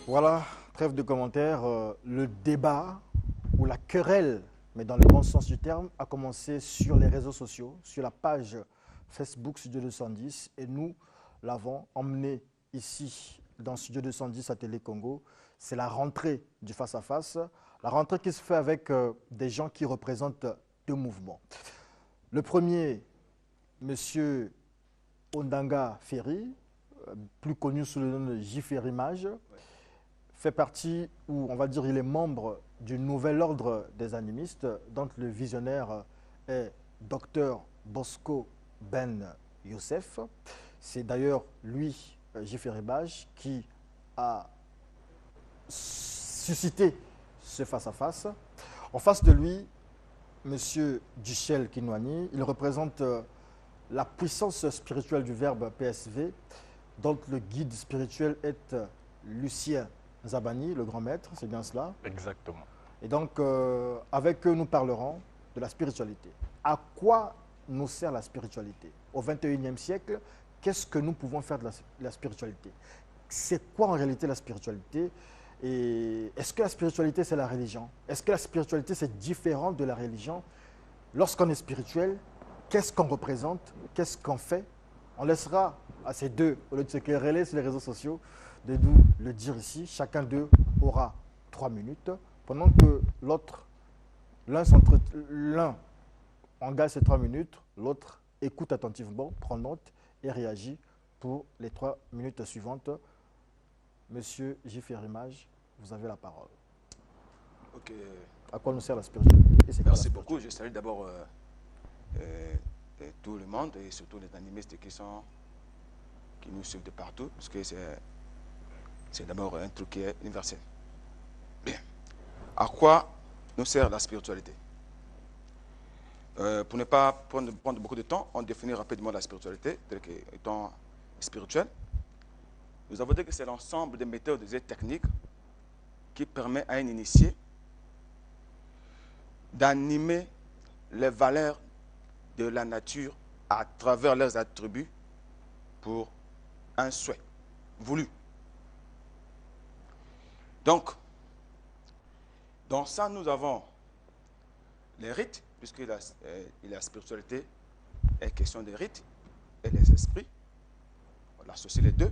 Voilà, trêve de commentaires. Le débat ou la querelle, mais dans le bon sens du terme, a commencé sur les réseaux sociaux, sur la page Facebook Studio 210. Et nous l'avons emmené ici, dans Studio 210 à Télé Congo. C'est la rentrée du face-à-face. La rentrée qui se fait avec des gens qui représentent deux mouvements. Le premier, Monsieur Ondanga Ferry, plus connu sous le nom de J. Ferry Mage, fait partie, ou on va dire il est membre du nouvel ordre des animistes, dont le visionnaire est Dr Bosco Ben Youssef. C'est d'ailleurs lui, J. Ferry Mage, qui a suscité ce face-à-face. En face de lui, Monsieur Duchel Kinwani, il représente la puissance spirituelle du verbe PSV, dont le guide spirituel est Lucien Zabani, le grand maître, c'est bien cela. Exactement. Et donc, avec eux, nous parlerons de la spiritualité. À quoi nous sert la spiritualité? Au XXIe siècle, qu'est-ce que nous pouvons faire de la spiritualité? C'est quoi en réalité la spiritualité? Et est-ce que la spiritualité, c'est la religion? Est-ce que la spiritualité, c'est différent de la religion? Lorsqu'on est spirituel, qu'est-ce qu'on représente? Qu'est-ce qu'on fait? On laissera à ces deux, au lieu de se quereller sur les réseaux sociaux, de nous le dire ici. Chacun d'eux aura 3 minutes, pendant que l'un engage ces 3 minutes, l'autre écoute attentivement, prend note et réagit pour les 3 minutes suivantes. Monsieur J. Ferry-Mage, vous avez la parole. Ok. À quoi nous sert la spiritualité? Merci beaucoup. Je salue d'abord tout le monde et surtout les animistes qui nous suivent de partout, parce que c'est d'abord un truc qui est universel. Bien. À quoi nous sert la spiritualité? Pour ne pas prendre beaucoup de temps, on définit rapidement la spiritualité, étant spirituelle. Nous avons dit que c'est l'ensemble des méthodes et techniques qui permet à un initié d'animer les valeurs de la nature à travers leurs attributs pour un souhait voulu. Donc, dans ça, nous avons les rites, puisque la spiritualité est question des rites et des esprits. On associe les deux,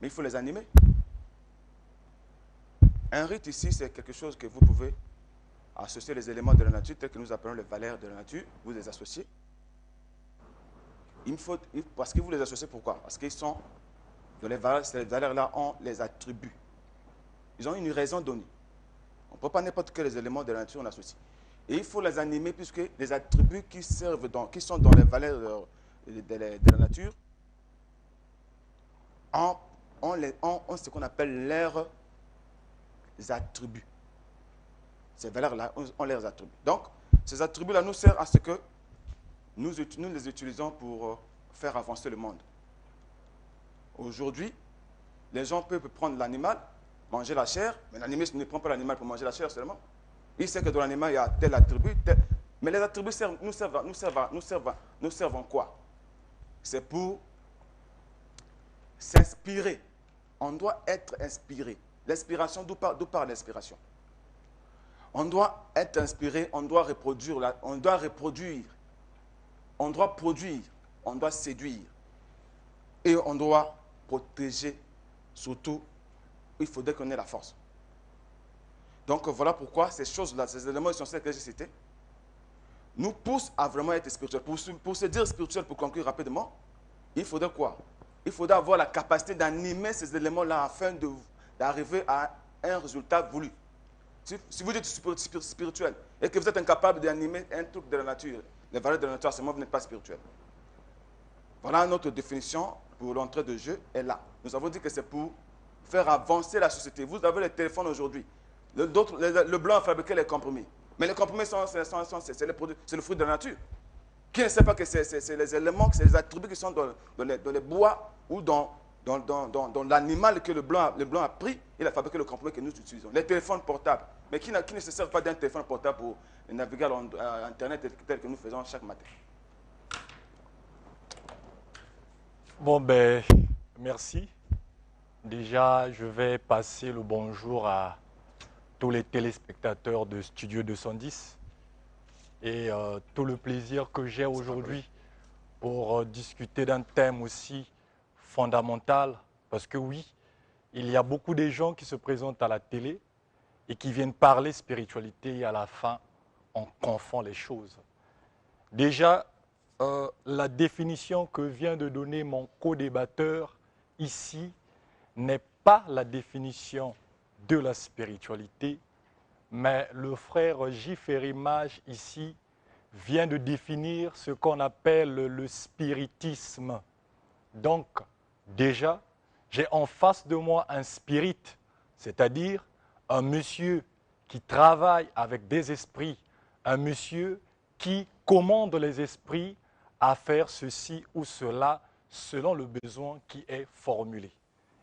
mais il faut les animer. Un rite ici, c'est quelque chose que vous pouvez associer les éléments de la nature, tels que nous appelons les valeurs de la nature, vous les associez. Parce que vous les associez, pourquoi? Parce qu'ils sont, dans les valeurs-là ont les attributs. Ils ont une raison donnée. On ne peut pas n'importe quel élément de la nature on associe. Et il faut les animer puisque les attributs qui sont dans les valeurs de la nature ont ce qu'on appelle leurs attributs. Ces valeurs-là ont leurs attributs. Donc, ces attributs-là nous servent à ce que nous les utilisons pour faire avancer le monde. Aujourd'hui, les gens peuvent prendre l'animal, manger la chair, mais l'animal ne prend pas l'animal pour manger la chair seulement. Il sait que dans l'animal, il y a tel attribut, mais les attributs nous servent en quoi? C'est pour s'inspirer. On doit être inspiré. L'inspiration, d'où part l'inspiration? On doit être inspiré, on doit reproduire, on doit produire, on doit séduire. Et on doit protéger, surtout, il faudrait qu'on ait la force. Donc voilà pourquoi ces choses-là, ces éléments essentiels que j'ai cités, nous poussent à vraiment être spirituels. Pour se dire spirituel, pour conclure rapidement, il faudrait quoi? Il faudrait avoir la capacité d'animer ces éléments-là afin d'arriver à un résultat voulu. Si vous êtes spirituel et que vous êtes incapable d'animer un truc de la nature, les valeurs de la nature, seulement vous n'êtes pas spirituel. Voilà notre définition pour l'entrée de jeu est là. Nous avons dit que c'est pour faire avancer la société. Vous avez les téléphones aujourd'hui. Le blanc a fabriqué les compromis. Mais les compromis, c'est le fruit de la nature. Qui ne sait pas que c'est les éléments, c'est les attributs qui sont dans les bois ou dans l'animal que le blanc a pris, il a fabriqué le compromis que nous utilisons. Les téléphones portables. Mais qui ne se servent pas d'un téléphone portable pour naviguer à Internet tel que nous faisons chaque matin? Bon, ben, merci. Déjà, je vais passer le bonjour à tous les téléspectateurs de Studio 210 et tout le plaisir que j'ai aujourd'hui pour discuter d'un thème aussi fondamental. Parce que oui, il y a beaucoup de gens qui se présentent à la télé et qui viennent parler spiritualité et à la fin, on confond les choses. Déjà, la définition que vient de donner mon co-débatteur ici n'est pas la définition de la spiritualité, mais le frère J. Ferrimage ici vient de définir ce qu'on appelle le spiritisme. Donc, déjà, j'ai en face de moi un spirit, c'est-à-dire un monsieur qui travaille avec des esprits, un monsieur qui commande les esprits à faire ceci ou cela selon le besoin qui est formulé.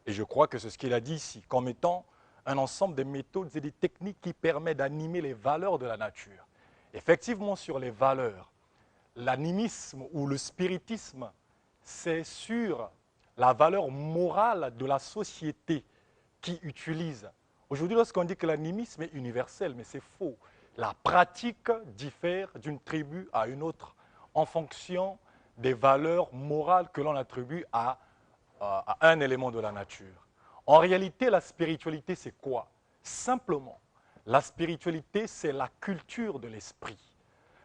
Et je crois que c'est ce qu'il a dit ici, comme étant un ensemble de méthodes et des techniques qui permettent d'animer les valeurs de la nature. Effectivement, sur les valeurs, l'animisme ou le spiritisme, c'est sur la valeur morale de la société qui utilise. Aujourd'hui, lorsqu'on dit que l'animisme est universel, mais c'est faux. La pratique diffère d'une tribu à une autre en fonction des valeurs morales que l'on attribue à un élément de la nature. En réalité, la spiritualité, c'est quoi? Simplement, la spiritualité, c'est la culture de l'esprit.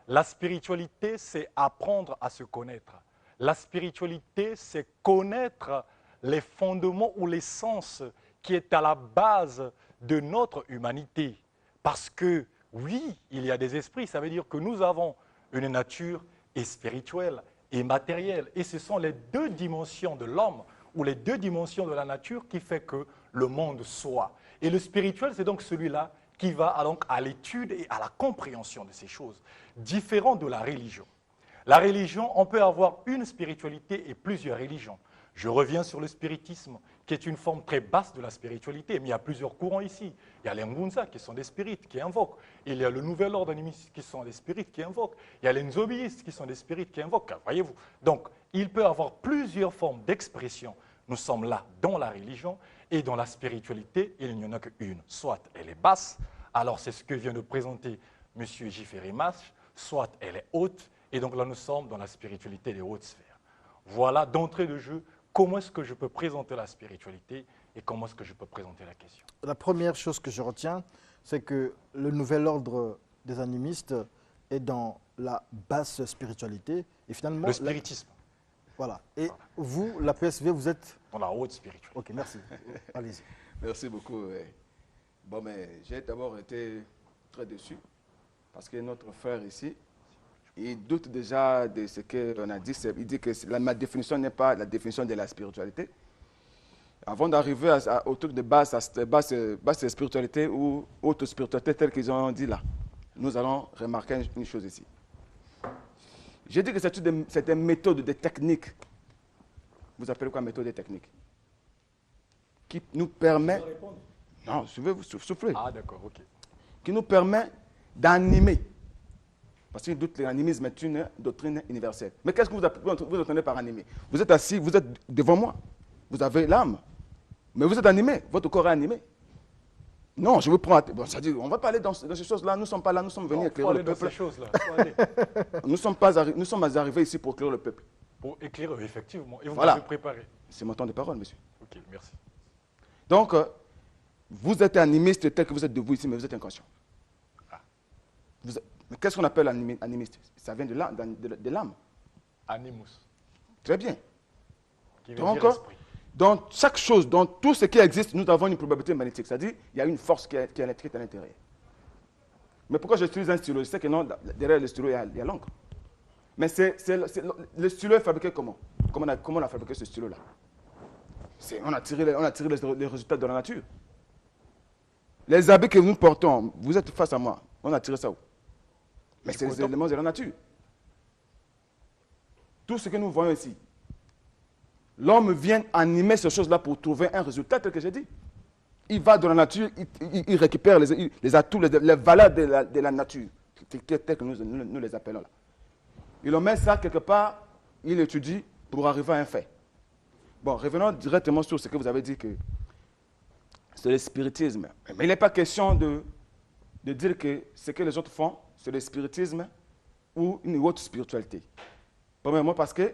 La spiritualité, c'est apprendre à se connaître. La spiritualité, c'est connaître les fondements ou l'essence qui est à la base de notre humanité. Parce que, oui, il y a des esprits, ça veut dire que nous avons une nature spirituelle et matérielle. Et ce sont les deux dimensions de l'homme ou les deux dimensions de la nature qui fait que le monde soit. Et le spirituel, c'est donc celui-là qui va donc à l'étude et à la compréhension de ces choses, différent de la religion. La religion, on peut avoir une spiritualité et plusieurs religions. Je reviens sur le spiritisme, qui est une forme très basse de la spiritualité, mais il y a plusieurs courants ici. Il y a les Ngunza, qui sont des spirites, qui invoquent. Il y a le nouvel ordre animiste, qui sont des spirites, qui invoquent. Il y a les nzobistes, qui sont des spirites, qui invoquent. Voyez-vous. Donc, il peut y avoir plusieurs formes d'expression. Nous sommes là dans la religion et dans la spiritualité, il n'y en a qu'une. Soit elle est basse, alors c'est ce que vient de présenter M. J. Ferrimage, soit elle est haute, et donc là nous sommes dans la spiritualité des hautes sphères. Voilà d'entrée de jeu comment est-ce que je peux présenter la spiritualité et comment est-ce que je peux présenter la question. La première chose que je retiens, c'est que le nouvel ordre des animistes est dans la basse spiritualité. Et finalement, le spiritisme. Voilà. Et vous, la PSV, vous êtes... Dans la haute spiritualité. Ok, merci. Allez-y. Merci beaucoup. Bon, mais j'ai d'abord été très déçu parce que notre frère ici, il doute déjà de ce qu'on a dit. Il dit que ma définition n'est pas la définition de la spiritualité. Avant d'arriver au truc de basse spiritualité ou haute spiritualité telle qu'ils ont dit là, nous allons remarquer une chose ici. J'ai dit que c'est une méthode, des techniques. Vous appelez quoi méthode et technique? Qui nous permet... Non, je vais vous souffler. Ah d'accord, ok. Qui nous permet d'animer. Parce qu'il doute que l'animisme est une doctrine universelle. Mais qu'est-ce que vous entendez par animer? Vous êtes assis, vous êtes devant moi. Vous avez l'âme. Mais vous êtes animé, votre corps est animé. Non, je vous prends... Bon, ça dit, on va pas aller dans ces choses-là. Nous ne sommes pas là, nous sommes venus éclairer le peuple. Nous sommes arrivés ici pour éclairer le peuple. Pour éclairer, effectivement. Et vous Voilà. vous préparez. C'est mon temps de parole, monsieur. Ok, merci. Donc, vous êtes animiste tel que vous êtes debout ici, mais vous êtes inconscient. Mais qu'est-ce qu'on appelle animiste? Ça vient de l'âme. Animus. Très bien. Qui veut dire esprit. Dans chaque chose, dans tout ce qui existe, nous avons une probabilité magnétique. C'est-à-dire qu'il y a une force qui est à l'intérieur. Mais pourquoi j'utilise un stylo? Je sais que non, derrière le stylo, il y a l'encre. Mais le stylo est fabriqué comment? Comment on a fabriqué ce stylo-là? On a tiré les résultats de la nature. Les habits que nous portons, vous êtes face à moi, on a tiré ça où? Mais c'est les éléments de la nature. Tout ce que nous voyons ici, l'homme vient animer ces choses-là pour trouver un résultat tel que j'ai dit. Il va dans la nature, il récupère les atouts, les valeurs de la nature, telles que nous les appelons là. Il en met ça quelque part, il étudie pour arriver à un fait. Bon, revenons directement sur ce que vous avez dit, que c'est le spiritisme. Mais il n'est pas question de dire que ce que les autres font, c'est le spiritisme ou une autre spiritualité. Premièrement, parce que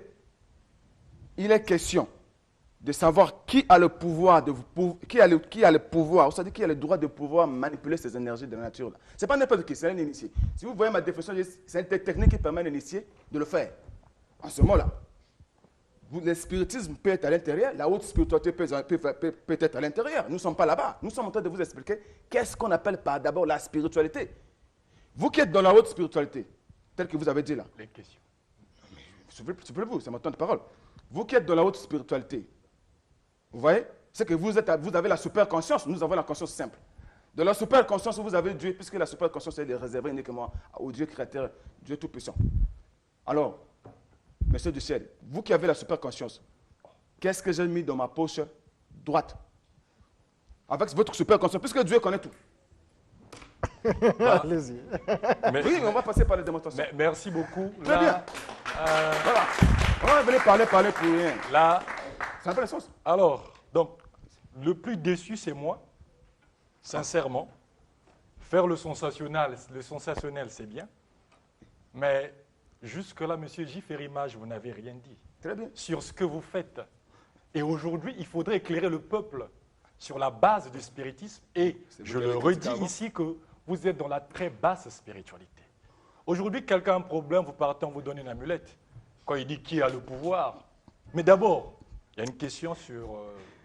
il est question de savoir qui a le pouvoir, qui a le pouvoir, c'est-à-dire qui a le droit de pouvoir manipuler ces énergies de la nature. Ce n'est pas n'importe qui, c'est un initié. Si vous voyez ma définition, c'est une technique qui permet à l'initié de le faire. En ce moment-là, le spiritisme peut être à l'intérieur, la haute spiritualité peut être à l'intérieur. Nous ne sommes pas là-bas. Nous sommes en train de vous expliquer qu'est-ce qu'on appelle par d'abord la spiritualité. Vous qui êtes dans la haute spiritualité, tel que vous avez dit là. Les questions. Soufflez-vous, c'est mon temps de parole. Vous qui êtes dans la haute spiritualité, vous voyez, c'est que vous avez la super conscience, nous avons la conscience simple. De la super conscience, vous avez Dieu, puisque la super conscience est réservée uniquement au Dieu créateur, Dieu tout-puissant. Alors, Monsieur du ciel, vous qui avez la super conscience, qu'est-ce que j'ai mis dans ma poche droite? Avec votre super conscience, puisque Dieu connaît tout. Allez-y. Oui, mais on va passer par les démonstrations. Merci beaucoup. Très bien. Voilà. On va venir parler pour rien. Là, c'est un peu la sauce. alors, donc, le plus déçu, c'est moi. Sincèrement. Faire le sensationnel, c'est bien. Mais jusque-là, M. J. Ferrimage, vous n'avez rien dit. Très bien. Sur ce que vous faites. Et aujourd'hui, il faudrait éclairer le peuple sur la base du spiritisme. Et je le redis ici que vous êtes dans la très basse spiritualité. Aujourd'hui, quelqu'un a un problème, vous partez, on vous donne une amulette. Quand il dit qui a le pouvoir. Mais d'abord, il y a une question sur...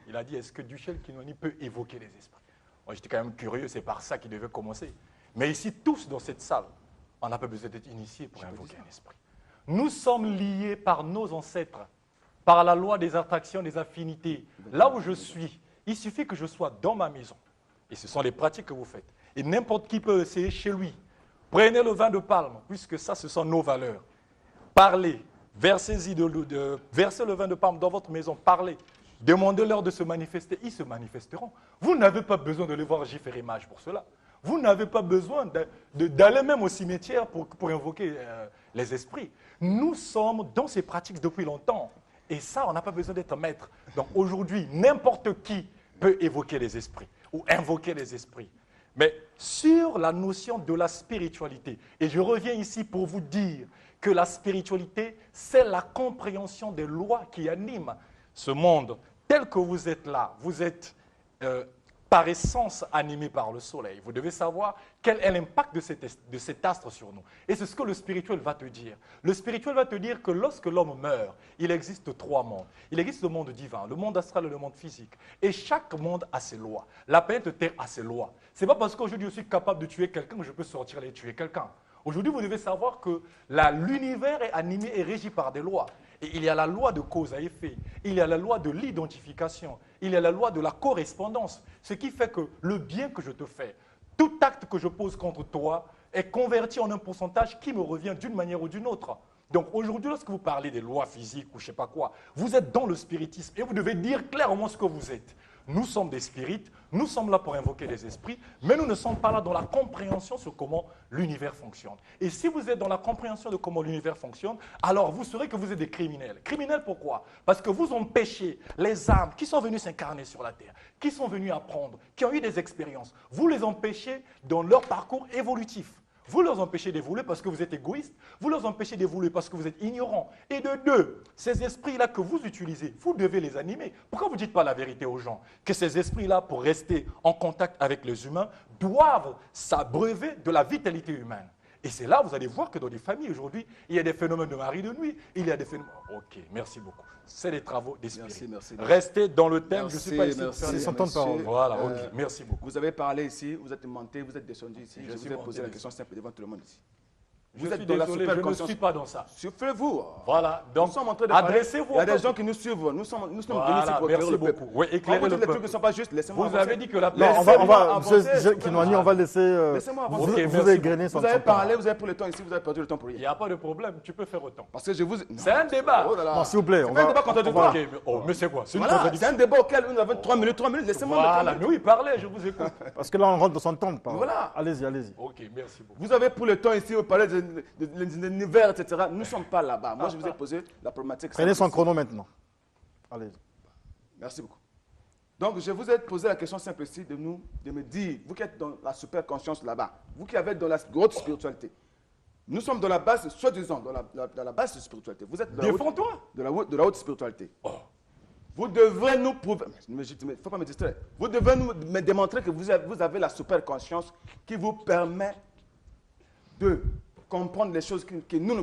il a dit, est-ce que Duchel Kinoni peut évoquer les esprits? Moi, j'étais quand même curieux, c'est par ça qu'il devait commencer. Mais ici, tous dans cette salle, on n'a pas besoin d'être initié pour invoquer un esprit. Nous sommes liés par nos ancêtres, par la loi des attractions, des affinités. Là où je suis, il suffit que je sois dans ma maison. Et ce sont les pratiques que vous faites. Et n'importe qui peut essayer chez lui. Prenez le vin de palme, puisque ça, ce sont nos valeurs. Parlez, versez le vin de palme dans votre maison, parlez. Demandez-leur de se manifester, ils se manifesteront. Vous n'avez pas besoin de les voir faire image pour cela. Vous n'avez pas besoin d'aller même au cimetière pour invoquer les esprits. Nous sommes dans ces pratiques depuis longtemps. Et ça, on n'a pas besoin d'être maître. Donc aujourd'hui, n'importe qui peut évoquer les esprits ou invoquer les esprits. Mais sur la notion de la spiritualité, et je reviens ici pour vous dire que la spiritualité, c'est la compréhension des lois qui animent ce monde. Tel que vous êtes là, vous êtes par essence animé par le soleil. Vous devez savoir quel est l'impact de cet astre sur nous. Et c'est ce que le spirituel va te dire. Le spirituel va te dire que lorsque l'homme meurt, il existe trois mondes. Il existe le monde divin, le monde astral et le monde physique. Et chaque monde a ses lois. La planète Terre a ses lois. Ce n'est pas parce qu'aujourd'hui je suis capable de tuer quelqu'un que je peux sortir et tuer quelqu'un. Aujourd'hui, vous devez savoir que l'univers est animé et régi par des lois. Et il y a la loi de cause à effet, il y a la loi de l'identification, il y a la loi de la correspondance. Ce qui fait que le bien que je te fais, tout acte que je pose contre toi est converti en un pourcentage qui me revient d'une manière ou d'une autre. Donc aujourd'hui, lorsque vous parlez des lois physiques ou je ne sais pas quoi, vous êtes dans le spiritisme et vous devez dire clairement ce que vous êtes. Nous sommes des spirites, nous sommes là pour invoquer les esprits, mais nous ne sommes pas là dans la compréhension sur comment l'univers fonctionne. Et si vous êtes dans la compréhension de comment l'univers fonctionne, alors vous saurez que vous êtes des criminels. Criminels pourquoi? Parce que vous empêchez les âmes qui sont venues s'incarner sur la terre, qui sont venues apprendre, qui ont eu des expériences. Vous les empêchez dans leur parcours évolutif. Vous leur empêchez d'évoluer parce que vous êtes égoïste, vous leur empêchez d'évoluer parce que vous êtes ignorant. Et de deux, ces esprits-là que vous utilisez, vous devez les animer. Pourquoi vous ne dites pas la vérité aux gens? Que ces esprits-là, pour rester en contact avec les humains, doivent s'abreuver de la vitalité humaine. Et c'est là, vous allez voir que dans les familles aujourd'hui, il y a des phénomènes de mari de nuit, il y a des phénomènes... Ok, merci beaucoup. C'est les travaux des spirites. Merci. Restez dans le thème, Merci, je ne suis pas ici. C'est son temps de parole. Voilà, ok, merci beaucoup. Vous avez parlé ici, vous êtes monté, vous êtes descendu ici. Je suis vous ai monté posé la ici. question simple devant tout le monde ici. Je Vous suis êtes dans la désolé, super je ne conscience. suis pas dans ça. Soufflez-vous. Voilà, Nous donc sommes en train de parler. adressez-vous Il y a au des peuple. gens qui nous suivent. Nous sommes venus ici Voilà, pour éclairer merci le peuple. beaucoup. Oui, Quand éclairer vous le dites des trucs qui peuple. ne sont pas justes, laissez-moi Vous avancer. avez dit que la Non, planète... Monsieur Kinwani, on va laisser Laissez-moi vous, avancer. vous merci égrener son Vous avez temps. parlé, vous avez pris le temps ici, vous avez perdu le temps pour Il n'y rien. a pas de problème, tu peux faire autant. Parce que je vous... C'est un débat. Oh là là. Non, s'il vous plaît, C'est pas un débat contradictoire. Ok, mais c'est quoi? C'est une Voilà, c'est contradiction. un débat auquel nous avons 3 minutes, laissez-moi me Voilà, prendre. mais oui, parlez, je vous écoute. Parce que là, on rentre dans son temps de parole. Voilà. Allez-y, allez-y. Ok, merci beaucoup. Vous avez pris le temps ici, vous parlez de l'univers, etc. Nous ne sommes pas là-bas. Moi, je vous ai posé la problématique. Prenez son simple. chrono maintenant. Allez-y. Merci beaucoup. Donc, je vous ai posé la question simple ici de me dire, vous qui êtes dans la super conscience là-bas, vous qui êtes dans la haute spiritualité, nous sommes dans la base, soi-disant, dans la base de spiritualité. Vous êtes dans Défends-toi. de la haute spiritualité. Vous devrez nous prouver, il ne faut pas me distraire, vous devez me démontrer que vous avez la super conscience qui vous permet de comprendre les choses que nous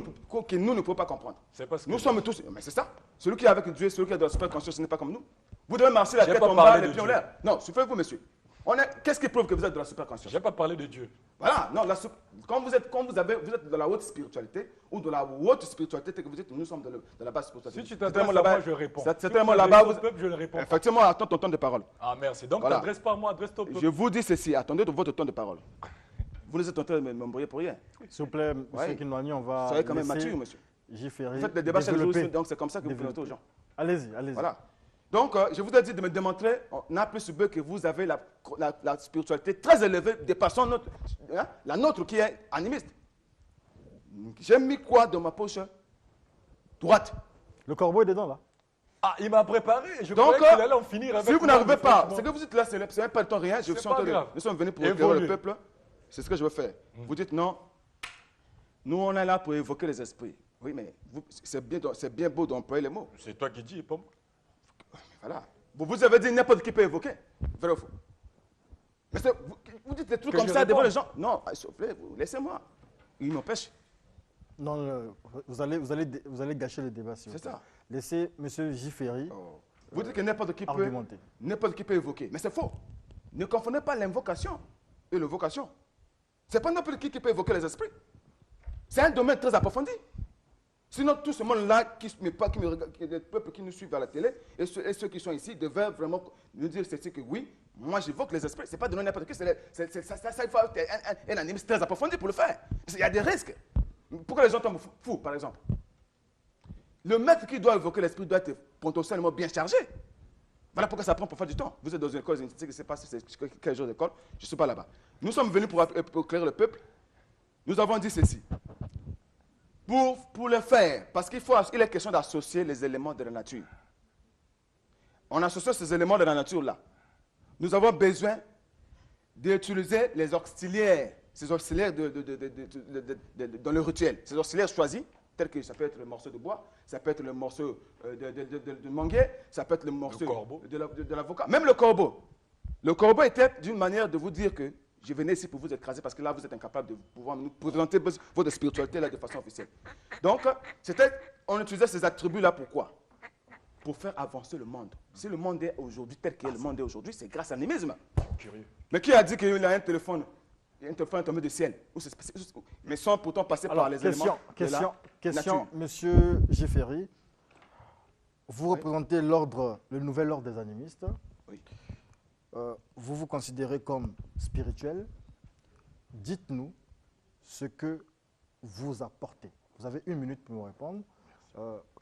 ne pouvons pas comprendre. C'est parce que Nous sommes tous, mais c'est ça. Celui qui est avec Dieu, celui qui est dans la super conscience, ce n'est pas comme nous. Vous devez marcher la J'ai tête pas en bas, parlé les de pieds en Dieu. l'air. Non, suivez-vous, monsieur. Qu'est-ce qui prouve que vous êtes dans la super conscience? je n'ai pas parlé de Dieu. Voilà, non, quand vous êtes dans la haute spiritualité, ou dans la haute spiritualité que vous êtes, nous sommes dans la basse spiritualité. Si tu t'adresses à moi, je réponds. C'est Si tellement tu là-bas, t'adresses au peuple, je ne réponds pas. effectivement, attends ton temps de parole. Ah, merci. Donc, Voilà. t'adresse pas à moi, adresse-toi au peuple. Je vous dis ceci, attendez votre temps de parole. Vous nous êtes en train de m'embrouiller pour rien. S'il vous plaît, M. Ouais. Kinwani, on va Soyez quand même laisser mature, monsieur. Jifferi Vous faites des débats chaque jour, développer. donc c'est comme ça que vous présentez aux gens. Allez-y, allez-y. Voilà. Donc, je vous ai dit de me démontrer, on a plus B que vous avez la spiritualité très élevée, dépassant la nôtre qui est animiste. J'ai mis quoi dans ma poche droite? Le corbeau est dedans, là. Ah, il m'a préparé. Je Donc, croyais qu'il allait en finir avec si vous moi, n'arrivez mais pas, franchement. c'est que vous êtes là, ce n'est pas le temps rien, C'est pas grave. nous sommes venus pour Évolue. éclairer le peuple, c'est ce que je veux faire. Vous dites non, nous on est là pour évoquer les esprits. Oui, mais c'est bien beau d'employer les mots. C'est toi qui dis, pas moi. Voilà. Vous avez dit n'importe qui peut évoquer. Vrai ou faux? Mais vous dites des trucs Que comme je ça devant réponde. les gens. Non, s'il vous plaît, laissez-moi. Il m'empêche. Non, vous allez gâcher le débat, s'il vous C'est plaît. ça. Laissez M. Jifferi Vous dites que argumenter. n'importe qui peut évoquer. Mais c'est faux. Ne confondez pas l'invocation et l'évocation. Ce n'est pas n'importe qui peut évoquer les esprits. C'est un domaine très approfondi. Sinon, tout ce monde-là, les peuples qui nous suivent à la télé et ceux qui sont ici devaient vraiment nous dire ceci que oui, moi j'évoque les esprits. Ce n'est pas donner n'importe qui. Ça, il faut un animiste très approfondi pour le faire. Parce qu'il y a des risques. Pourquoi les gens tombent fous, par exemple? Le maître qui doit évoquer l'esprit doit être potentiellement bien chargé. Voilà pourquoi ça prend pour faire du temps. Vous êtes dans une école, je ne sais pas si c'est quel genre d'école, je ne suis pas là-bas. Nous sommes venus pour éclairer le peuple. Nous avons dit ceci. Pour le faire, parce qu'il est question d'associer les éléments de la nature. En associant ces éléments de la nature-là, nous avons besoin d'utiliser les auxiliaires, ces auxiliaires dans le rituel, ces auxiliaires choisis, tels que ça peut être le morceau de bois, ça peut être le morceau de manguier, ça peut être le morceau de l'avocat, même le corbeau. Le corbeau était d'une manière de vous dire que je venais ici pour vous écraser parce que là, vous êtes incapable de pouvoir nous présenter votre spiritualité là, de façon officielle. Donc, on utilisait ces attributs-là pourquoi? Pour faire avancer le monde. Si le monde est aujourd'hui tel que le monde est aujourd'hui, c'est grâce à l'animisme. Curieux. Mais qui a dit qu'il a un téléphone? Il y a un téléphone tombé du ciel. Mais sans pourtant passer par les éléments de la Question, nature. Monsieur Jifferi. Vous représentez le nouvel ordre des animistes. Oui. Vous vous considérez comme spirituel. Dites-nous ce que vous apportez. Vous avez 1 minute pour me répondre.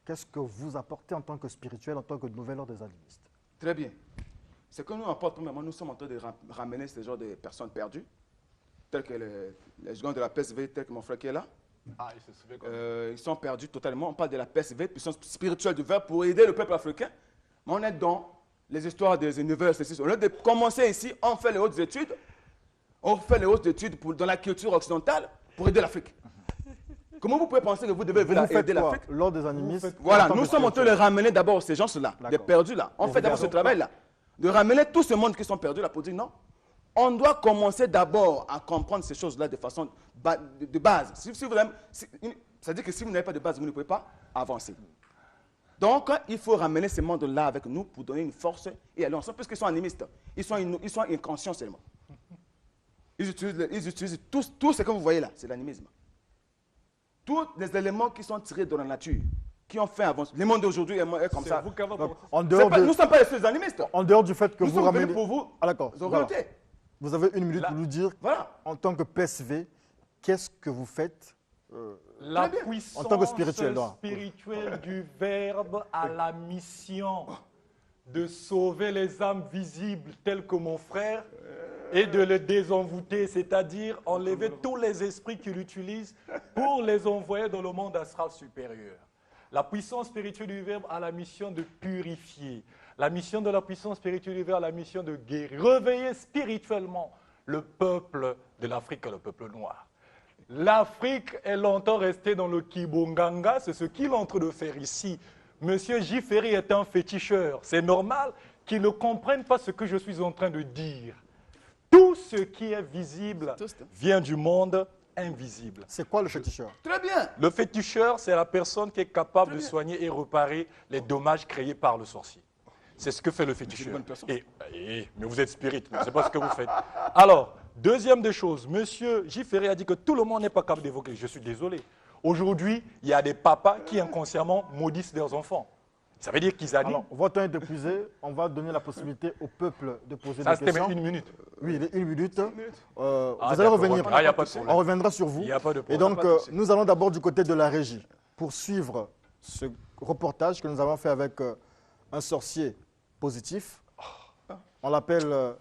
Qu'est-ce que vous apportez en tant que spirituel, en tant que nouvel ordre des animistes? Très bien. Ce que nous apportons, premièrement, nous sommes en train de ramener ce genre de personnes perdues, telles que les gens de la PSV, tels que mon frère qui est là. Ah, il se souvient quand Ils sont perdus totalement. On parle de la PSV, puissance spirituelle du verbe, pour aider le peuple africain. Mais on est dans les histoires des univers. Au lieu de commencer ici, on fait les hautes études. On fait les hautes études dans la culture occidentale pour aider l'Afrique. Comment vous pouvez penser que vous devez aider l'Afrique? L'ordre des animistes. Voilà, nous sommes en train de ramener d'abord ces gens-là, des perdus-là. On fait d'abord ce travail-là. De ramener tout ce monde qui sont perdus là pour dire non. On doit commencer d'abord à comprendre ces choses-là de façon de base. Ça veut dire que si vous n'avez pas de base, vous ne pouvez pas avancer. Donc, il faut ramener ces mondes-là avec nous pour donner une force et aller ensemble, puisqu'ils sont animistes. Ils sont inconscients seulement. Ils utilisent tout ce que vous voyez là, c'est l'animisme. Tous les éléments qui sont tirés de la nature, qui ont fait avancer. Le monde d'aujourd'hui est comme ça. Vous qui avez- Nous ne sommes pas les seuls animistes. En dehors du fait que Nous vous sommes ramenez... venus pour vous Ah d'accord. orienter. Voilà. Vous avez 1 minute Là. pour nous dire, Voilà. en tant que PSV, qu'est-ce que vous faites La Très bien. puissance En tant que spirituel, non. spirituelle du Verbe a la mission de sauver les âmes visibles telles que mon frère et de les désenvoûter, c'est-à-dire enlever tous les esprits qu'il utilise pour les envoyer dans le monde astral supérieur. La puissance spirituelle du Verbe a la mission de purifier. La mission de la puissance spirituelle du Verbe a la mission de guérir, réveiller spirituellement le peuple de l'Afrique, le peuple noir. L'Afrique est longtemps restée dans le Kibonganga, c'est ce qu'il est en train de faire ici. Monsieur J. Ferry est un féticheur. C'est normal qu'il ne comprenne pas ce que je suis en train de dire. Tout ce qui est visible vient du monde invisible. C'est quoi le féticheur? Très bien. Le féticheur, c'est la personne qui est capable de soigner et réparer les dommages créés par le sorcier. C'est ce que fait le féticheur. Mais vous êtes spirit, je ne sais pas ce que vous faites. Alors, deuxième des choses, monsieur J. Ferry a dit que tout le monde n'est pas capable d'évoquer. Je suis désolé. Aujourd'hui, il y a des papas qui inconsciemment maudissent leurs enfants. Ça veut dire qu'ils animent. Alors, votre temps est épuisé. On va donner la possibilité au peuple de poser Ça, des questions. c'était une minute. Oui, une minute. Vous allez d'accord, revenir. ok. Ah, y a pas de problème. On reviendra sur vous. Il n'y a pas de Et problème. donc, nous allons d'abord du côté de la régie pour suivre ce reportage que nous avons fait avec un sorcier positif. On l'appelle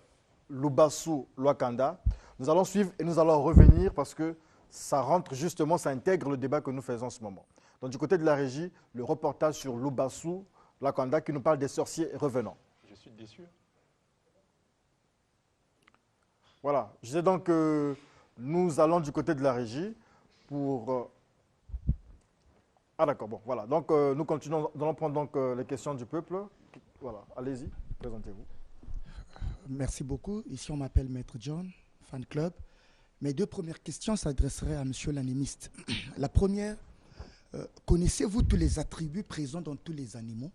Lubasu Lwakanda. Nous allons suivre et nous allons revenir parce que ça rentre justement, ça intègre le débat que nous faisons en ce moment. Donc, du côté de la régie, le reportage sur Lubasu Lwakanda qui nous parle des sorciers revenants. Je suis déçu. Voilà, je disais donc que nous allons du côté de la régie pour... Ah d'accord, bon, voilà. Donc, nous continuons, nous allons prendre donc les questions du peuple. Voilà, allez-y, présentez-vous. Merci beaucoup. Ici, on m'appelle Maître John, fan club. Mes deux premières questions s'adresseraient à monsieur l'anémiste. La première, connaissez-vous tous les attributs présents dans tous les animaux?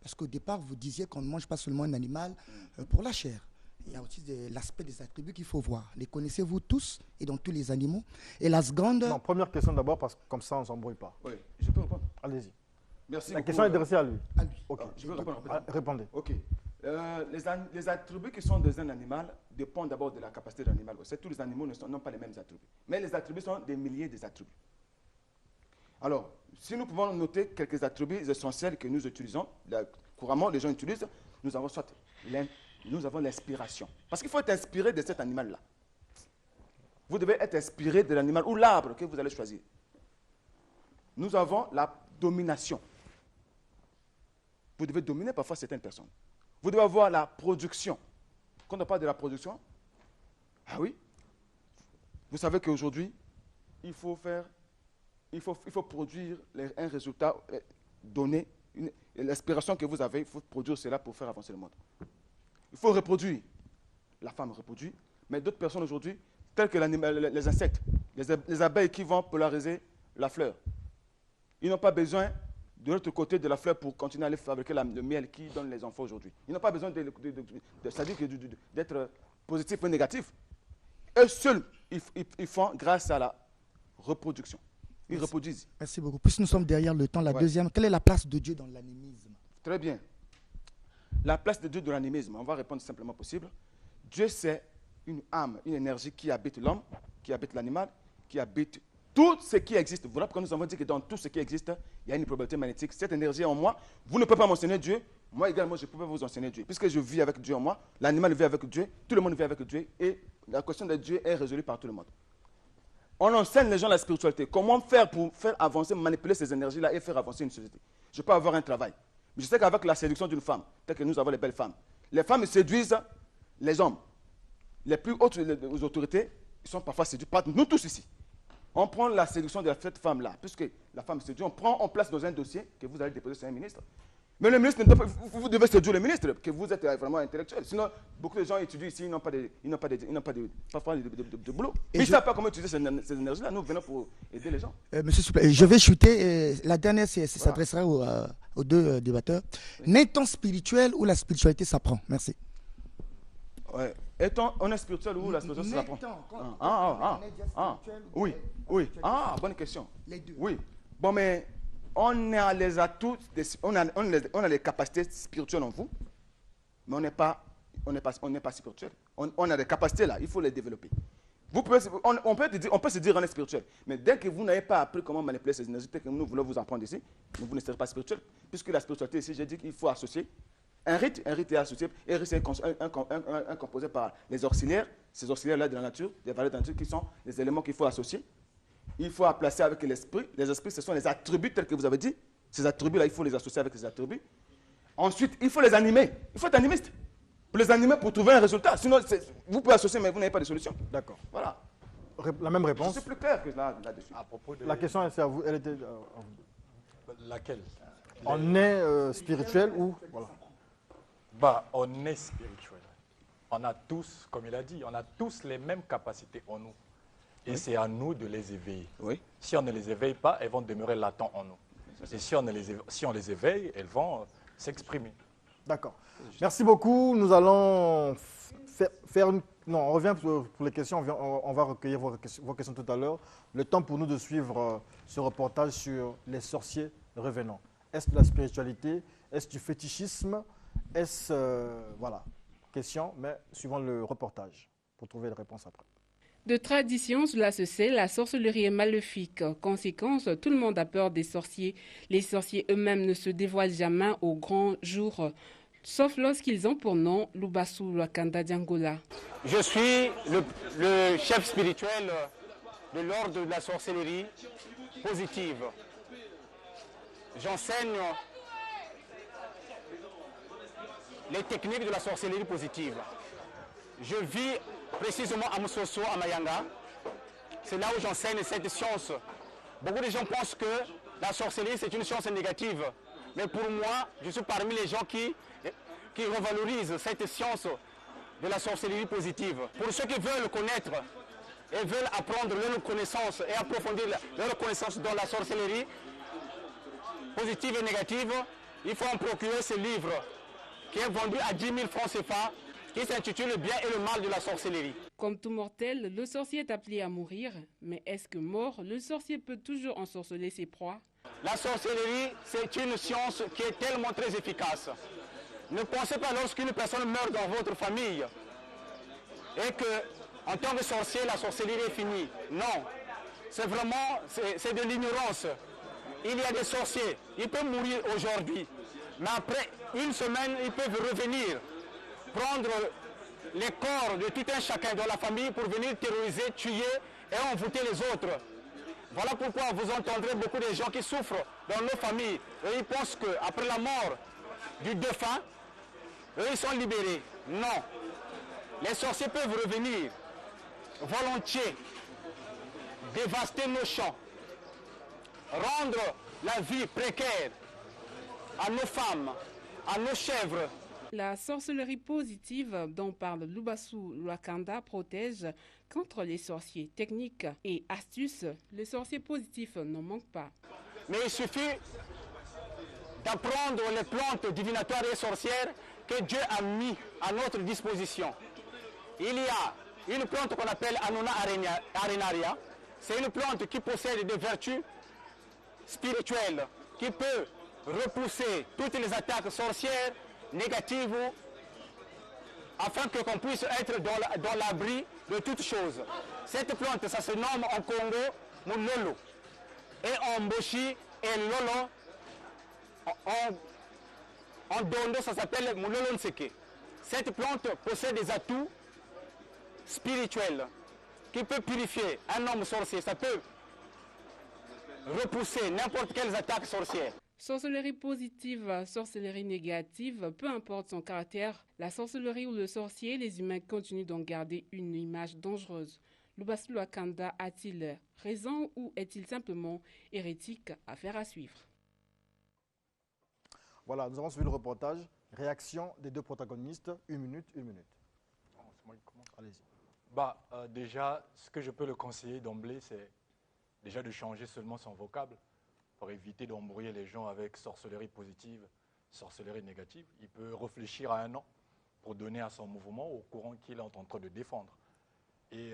Parce qu'au départ, vous disiez qu'on ne mange pas seulement un animal pour la chair. Il y a aussi l'aspect des attributs qu'il faut voir. Les connaissez-vous tous et dans tous les animaux? Et la seconde... Non, première question d'abord, parce que comme ça, on ne s'embrouille pas. Oui, je peux répondre. Allez-y. Merci La beaucoup. question est adressée à lui. À lui. Ok. Je peux répondre. Répondez. Ok. Les attributs qui sont dans un animal dépendent d'abord de la capacité de l'animal. Tous les animaux n'ont pas les mêmes attributs. Mais les attributs sont des milliers d'attributs. Alors, si nous pouvons noter quelques attributs essentiels que nous utilisons, couramment les gens utilisent, nous avons soit l'inspiration. Parce qu'il faut être inspiré de cet animal-là. Vous devez être inspiré de l'animal ou l'arbre que vous allez choisir. Nous avons la domination. Vous devez dominer parfois certaines personnes. Vous devez avoir la production. Quand on parle de la production, ah oui, vous savez qu'aujourd'hui, il faut produire un résultat donné, l'inspiration que vous avez, il faut produire cela pour faire avancer le monde. Il faut reproduire. La femme reproduit, mais d'autres personnes aujourd'hui, telles que les insectes, les abeilles qui vont polariser la fleur, ils n'ont pas besoin de l'autre côté de la fleur pour continuer à aller fabriquer le miel qui donne les enfants aujourd'hui. Ils n'ont pas besoin d'être positif ou négatif. Eux seuls, ils font grâce à la reproduction. Ils reproduisent. Merci beaucoup. Puisque nous sommes derrière le temps, la deuxième, quelle est la place de Dieu dans l'animisme? Très bien. La place de Dieu dans l'animisme, on va répondre simplement possible. Dieu, c'est une âme, une énergie qui habite l'homme, qui habite l'animal, qui habite tout ce qui existe. Voilà pourquoi nous avons dit que dans tout ce qui existe, il y a une probabilité magnétique. Cette énergie en moi, vous ne pouvez pas m'enseigner Dieu. Moi également, je ne peux pas vous enseigner Dieu. Puisque je vis avec Dieu en moi, l'animal vit avec Dieu, tout le monde vit avec Dieu. Et la question de Dieu est résolue par tout le monde. On enseigne les gens la spiritualité. Comment faire pour faire avancer, manipuler ces énergies-là et faire avancer une société? Je peux avoir un travail. Mais je sais qu'avec la séduction d'une femme, tel que nous avons les belles femmes, les femmes séduisent les hommes. Les plus hautes autorités, ils sont parfois séduits par nous tous ici. On prend la séduction de cette femme-là, puisque la femme séduit, on place dans un dossier que vous allez déposer sur un ministre. Mais le ministre, vous devez séduire le ministre, que vous êtes vraiment intellectuel. Sinon, beaucoup de gens étudient ici, ils n'ont pas de boulot. Mais ils ne savent pas comment utiliser ces énergies-là. Nous venons pour aider les gens. Monsieur Souple, je vais chuter. La dernière, s'adressera aux deux débatteurs. N'est-on spirituel ou la spiritualité s'apprend? Merci. Ouais. On est spirituel ou la spiritualité s'apprend? Oui. Bonne question. Les deux. Oui. Bon, mais on a les atouts, on a les capacités spirituelles en vous, mais on n'est pas spirituel. On a des capacités là, il faut les développer. On peut se dire on est spirituel, mais dès que vous n'avez pas appris comment manipuler ces énergies, que nous voulons vous apprendre ici, vous ne serez pas spirituel, puisque la spiritualité ici, j'ai dit qu'il faut associer un rite est associé, et rite est composé par les auxiliaires, ces auxiliaires-là de la nature, des valeurs de la nature qui sont les éléments qu'il faut associer. Il faut placer avec l'esprit. Les esprits, ce sont les attributs tels que vous avez dit. Ces attributs-là, il faut les associer avec les attributs. Ensuite, il faut les animer. Il faut être animiste. Pour les animer pour trouver un résultat. Sinon, vous pouvez associer, mais vous n'avez pas de solution. D'accord. Voilà. La même réponse. C'est plus clair que là-dessus. À propos de La question, c'est à vous. Elle était. laquelle? On est spirituel ou. Voilà. Bah, on est spirituel. On a tous, comme il a dit, on a tous les mêmes capacités en nous. Et c'est à nous de les éveiller. Oui. Si on ne les éveille pas, elles vont demeurer latentes en nous. Et si on les éveille, elles vont s'exprimer. D'accord. Merci beaucoup. Nous allons faire une... Non, on revient pour les questions. On va recueillir vos questions tout à l'heure. Le temps pour nous de suivre ce reportage sur les sorciers revenants. Est-ce de la spiritualité? Est-ce du fétichisme? Est-ce... voilà. Question, mais suivant le reportage pour trouver les réponses après. De tradition, cela se sait, la sorcellerie est maléfique. Conséquence, tout le monde a peur des sorciers. Les sorciers eux-mêmes ne se dévoilent jamais au grand jour, sauf lorsqu'ils ont pour nom Lubasu Lwakanda d'Angola. Je suis le chef spirituel de l'ordre de la sorcellerie positive. J'enseigne les techniques de la sorcellerie positive. Je vis précisément à Moussoso, à Mayanga. C'est là où j'enseigne cette science. Beaucoup de gens pensent que la sorcellerie, c'est une science négative. Mais pour moi, je suis parmi les gens qui revalorisent cette science de la sorcellerie positive. Pour ceux qui veulent connaître et veulent apprendre leur connaissance et approfondir leur connaissance dans la sorcellerie positive et négative, il faut en procurer ce livre qui est vendu à 10 000 francs CFA, qui s'intitule « Le bien et le mal de la sorcellerie ». Comme tout mortel, le sorcier est appelé à mourir. Mais est-ce que mort, le sorcier peut toujours ensorceler ses proies? La sorcellerie, c'est une science qui est tellement très efficace. Ne pensez pas lorsqu'une personne meurt dans votre famille et que, en tant que sorcier, la sorcellerie est finie. Non, c'est vraiment, c'est de l'ignorance. Il y a des sorciers, ils peuvent mourir aujourd'hui, mais après une semaine, ils peuvent revenir, prendre les corps de tout un chacun dans la famille pour venir terroriser, tuer et envoûter les autres. Voilà pourquoi vous entendrez beaucoup de gens qui souffrent dans nos familles. Et ils pensent qu'après la mort du défunt, eux, ils sont libérés. Non. Les sorciers peuvent revenir volontiers, dévaster nos champs, rendre la vie précaire à nos femmes, à nos chèvres. La sorcellerie positive dont parle Lubasu Lwakanda protège contre les sorciers. Techniques et astuces, les sorciers positifs n'en manquent pas. Mais il suffit d'apprendre les plantes divinatoires et sorcières que Dieu a mis à notre disposition. Il y a une plante qu'on appelle Anona arenaria. C'est une plante qui possède des vertus spirituelles, qui peut repousser toutes les attaques sorcières négatives afin qu'on puisse être dans l'abri de toutes choses. Cette plante, ça se nomme en Congo Mulolo. Et en Boshi et Lolo, en Dondo, ça s'appelle Mulolo Nseke. Cette plante possède des atouts spirituels qui peut purifier un homme sorcier. Ça peut repousser n'importe quelles attaques sorcières. Sorcellerie positive, sorcellerie négative, peu importe son caractère, la sorcellerie ou le sorcier, les humains continuent d'en garder une image dangereuse. Lubasu Lwakanda a-t-il raison ou est-il simplement hérétique? Affaire à suivre. Voilà, nous avons suivi le reportage. Réaction des deux protagonistes, une minute, une minute. C'est moi qui commence. Allez-y. Bah, déjà, ce que je peux le conseiller d'emblée, c'est déjà de changer seulement son vocable pour éviter d'embrouiller les gens avec sorcellerie positive, sorcellerie négative. Il peut réfléchir à un nom pour donner à son mouvement au courant qu'il est en train de défendre. Et